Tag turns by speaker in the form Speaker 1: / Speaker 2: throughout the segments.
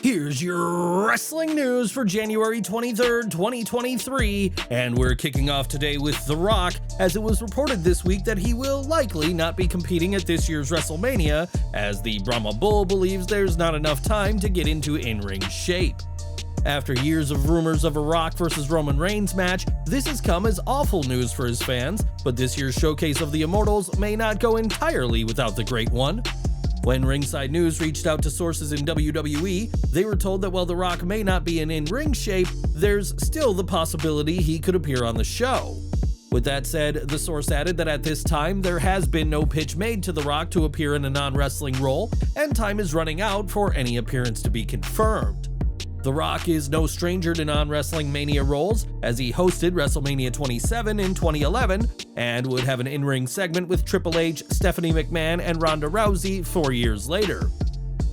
Speaker 1: Here's your wrestling news for January 23rd, 2023, and we're kicking off today with The Rock, as it was reported this week that he will likely not be competing at this year's WrestleMania, as the Brahma Bull believes there's not enough time to get into in-ring shape. After years of rumors of a Rock vs. Roman Reigns match, this has come as awful news for his fans, but this year's showcase of the Immortals may not go entirely without the Great One. When Ringside News reached out to sources in WWE, they were told that while The Rock may not be in in-ring shape, there's still the possibility he could appear on the show. With that said, the source added that at this time, there has been no pitch made to The Rock to appear in a non-wrestling role, and time is running out for any appearance to be confirmed. The Rock is no stranger to non-wrestling Mania roles, as he hosted WrestleMania 27 in 2011 and would have an in-ring segment with Triple H, Stephanie McMahon, and Ronda Rousey 4 years later.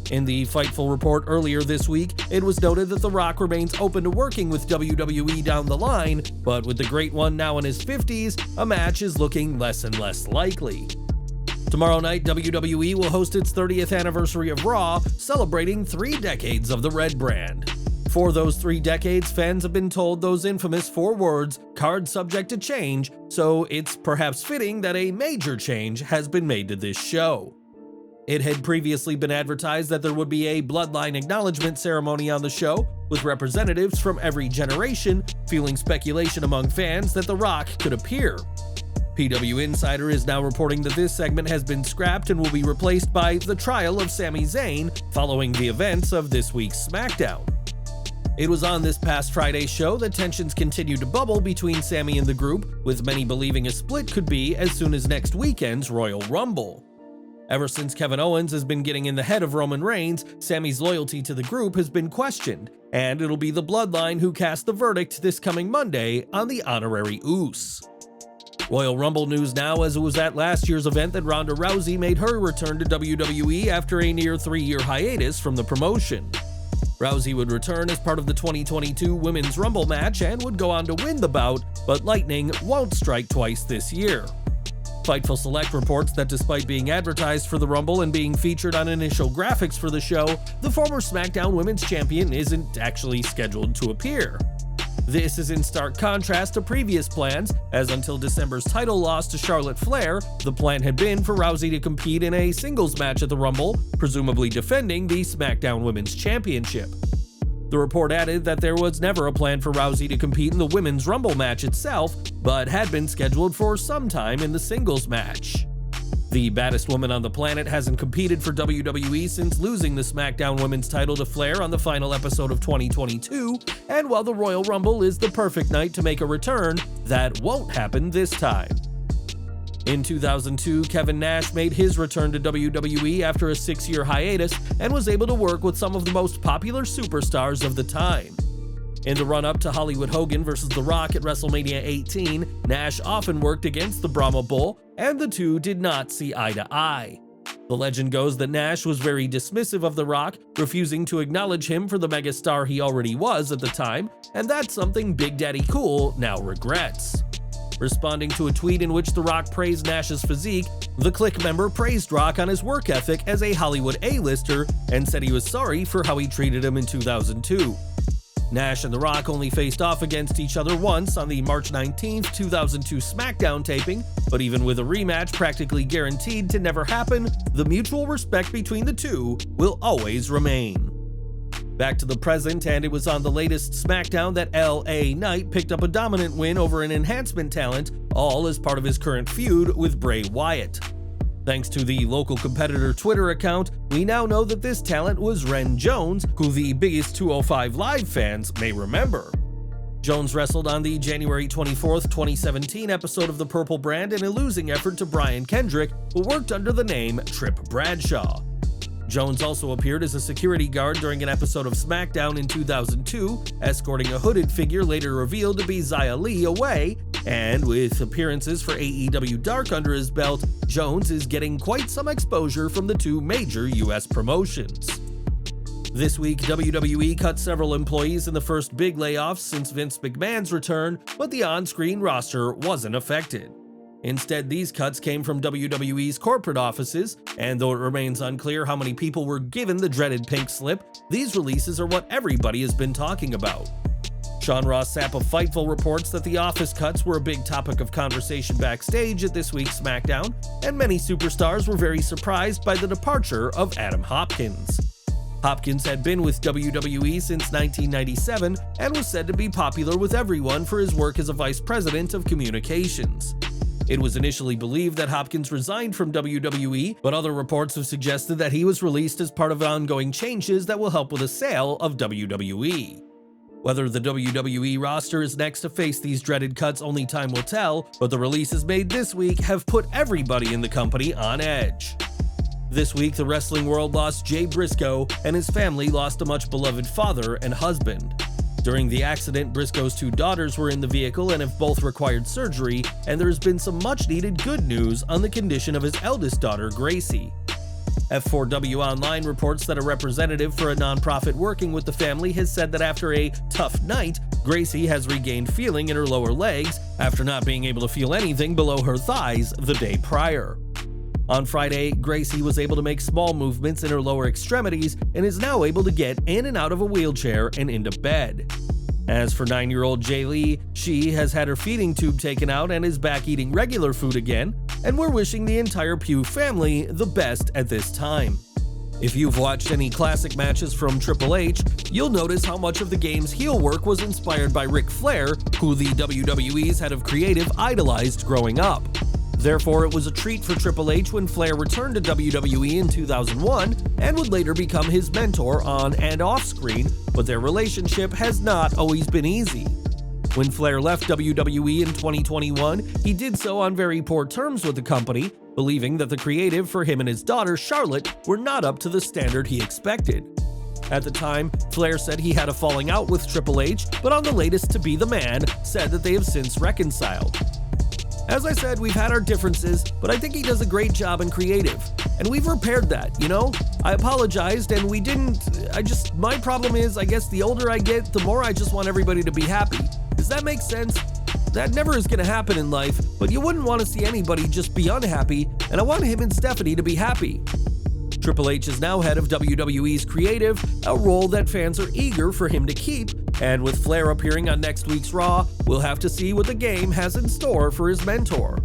Speaker 1: In the Fightful report earlier this week, it was noted that The Rock remains open to working with WWE down the line, but with the Great One now in his 50s, a match is looking less and less likely. Tomorrow night, WWE will host its 30th anniversary of Raw, celebrating 3 decades of the Red brand. For those 3 decades, fans have been told those infamous 4 words, "card subject to change," so it's perhaps fitting that a major change has been made to this show. It had previously been advertised that there would be a Bloodline acknowledgement ceremony on the show, with representatives from every generation fueling speculation among fans that The Rock could appear. PW Insider is now reporting that this segment has been scrapped and will be replaced by the trial of Sami Zayn following the events of this week's Smackdown. It was on this past Friday's show that tensions continued to bubble between Sami and the group, with many believing a split could be as soon as next weekend's Royal Rumble. Ever since Kevin Owens has been getting in the head of Roman Reigns, Sami's loyalty to the group has been questioned, and it'll be the Bloodline who cast the verdict this coming Monday on the honorary Uce. Royal Rumble news now, as it was at last year's event that Ronda Rousey made her return to WWE after a near 3-year hiatus from the promotion. Rousey would return as part of the 2022 Women's Rumble match and would go on to win the bout, but lightning won't strike twice this year. Fightful Select reports that despite being advertised for the Rumble and being featured on initial graphics for the show, the former SmackDown Women's Champion isn't actually scheduled to appear. This is in stark contrast to previous plans, as until December's title loss to Charlotte Flair, the plan had been for Rousey to compete in a singles match at the Rumble, presumably defending the SmackDown Women's Championship. The report added that there was never a plan for Rousey to compete in the Women's Rumble match itself, but had been scheduled for some time in the singles match. The baddest woman on the planet hasn't competed for WWE since losing the SmackDown Women's title to Flair on the final episode of 2022, and while the Royal Rumble is the perfect night to make a return, that won't happen this time. In 2002, Kevin Nash made his return to WWE after a 6-year hiatus and was able to work with some of the most popular superstars of the time. In the run-up to Hollywood Hogan vs. The Rock at WrestleMania 18, Nash often worked against the Brahma Bull, and the two did not see eye to eye. The legend goes that Nash was very dismissive of The Rock, refusing to acknowledge him for the megastar he already was at the time, and that's something Big Daddy Cool now regrets. Responding to a tweet in which The Rock praised Nash's physique, the Clique member praised Rock on his work ethic as a Hollywood A-lister and said he was sorry for how he treated him in 2002. Nash and The Rock only faced off against each other once on the March 19, 2002 Smackdown taping, but even with a rematch practically guaranteed to never happen, the mutual respect between the two will always remain. Back to the present, and it was on the latest Smackdown that L.A. Knight picked up a dominant win over an enhancement talent, all as part of his current feud with Bray Wyatt. Thanks to the local competitor Twitter account, we now know that this talent was Ren Jones, who the biggest 205 Live fans may remember. Jones wrestled on the January 24, 2017 episode of the Purple Brand in a losing effort to Brian Kendrick, who worked under the name Trip Bradshaw. Jones also appeared as a security guard during an episode of Smackdown in 2002, escorting a hooded figure later revealed to be Xia Li away, and with appearances for AEW Dark under his belt, Jones is getting quite some exposure from the 2 major US promotions. This week, WWE cut several employees in the first big layoffs since Vince McMahon's return, but the on-screen roster wasn't affected. Instead, these cuts came from WWE's corporate offices, and though it remains unclear how many people were given the dreaded pink slip, these releases are what everybody has been talking about. Sean Ross Sapp of Fightful reports that the office cuts were a big topic of conversation backstage at this week's Smackdown, and many superstars were very surprised by the departure of Adam Hopkins. Hopkins had been with WWE since 1997 and was said to be popular with everyone for his work as a vice president of communications. It was initially believed that Hopkins resigned from WWE, but other reports have suggested that he was released as part of ongoing changes that will help with the sale of WWE. Whether the WWE roster is next to face these dreaded cuts, only time will tell, but the releases made this week have put everybody in the company on edge. This week, the wrestling world lost Jay Briscoe, and his family lost a much-beloved father and husband. During the accident, Briscoe's 2 daughters were in the vehicle and have both required surgery, and there has been some much-needed good news on the condition of his eldest daughter, Gracie. F4W Online reports that a representative for a nonprofit working with the family has said that after a tough night, Gracie has regained feeling in her lower legs after not being able to feel anything below her thighs the day prior. On Friday, Gracie was able to make small movements in her lower extremities and is now able to get in and out of a wheelchair and into bed. As for 9-year-old Jay Lee, she has had her feeding tube taken out and is back eating regular food again, and we're wishing the entire Pugh family the best at this time. If you've watched any classic matches from Triple H, you'll notice how much of the game's heel work was inspired by Ric Flair, who the WWE's head of creative idolized growing up. Therefore, it was a treat for Triple H when Flair returned to WWE in 2001 and would later become his mentor on and off screen, but their relationship has not always been easy. When Flair left WWE in 2021, he did so on very poor terms with the company, believing that the creative for him and his daughter Charlotte were not up to the standard he expected. At the time, Flair said he had a falling out with Triple H, but on the latest To Be the Man, said that they have since reconciled. As I said, we've had our differences, but I think he does a great job in creative. And we've repaired that, you know? I apologized and we didn't, my problem is, I guess the older I get, the more I just want everybody to be happy. Does that make sense? That never is gonna happen in life, but you wouldn't want to see anybody just be unhappy, and I want him and Stephanie to be happy. Triple H is now head of WWE's creative, a role that fans are eager for him to keep, and with Flair appearing on next week's Raw, we'll have to see what the game has in store for his mentor.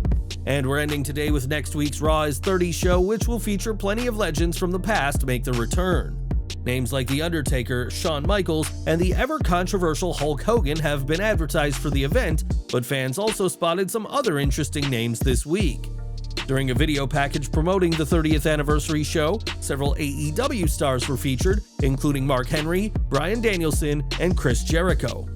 Speaker 1: And we're ending today with next week's Raw's 30 show, which will feature plenty of legends from the past make their return. Names like The Undertaker, Shawn Michaels, and the ever-controversial Hulk Hogan have been advertised for the event, but fans also spotted some other interesting names this week. During a video package promoting the 30th anniversary show, several AEW stars were featured, including Mark Henry, Bryan Danielson, and Chris Jericho.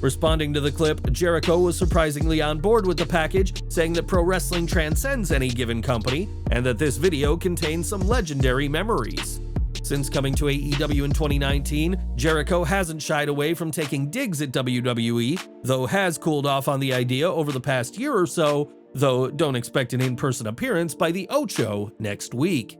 Speaker 1: Responding to the clip, Jericho was surprisingly on board with the package, saying that pro wrestling transcends any given company, and that this video contains some legendary memories. Since coming to AEW in 2019, Jericho hasn't shied away from taking digs at WWE, though has cooled off on the idea over the past year or so, though don't expect an in-person appearance by the Ocho next week.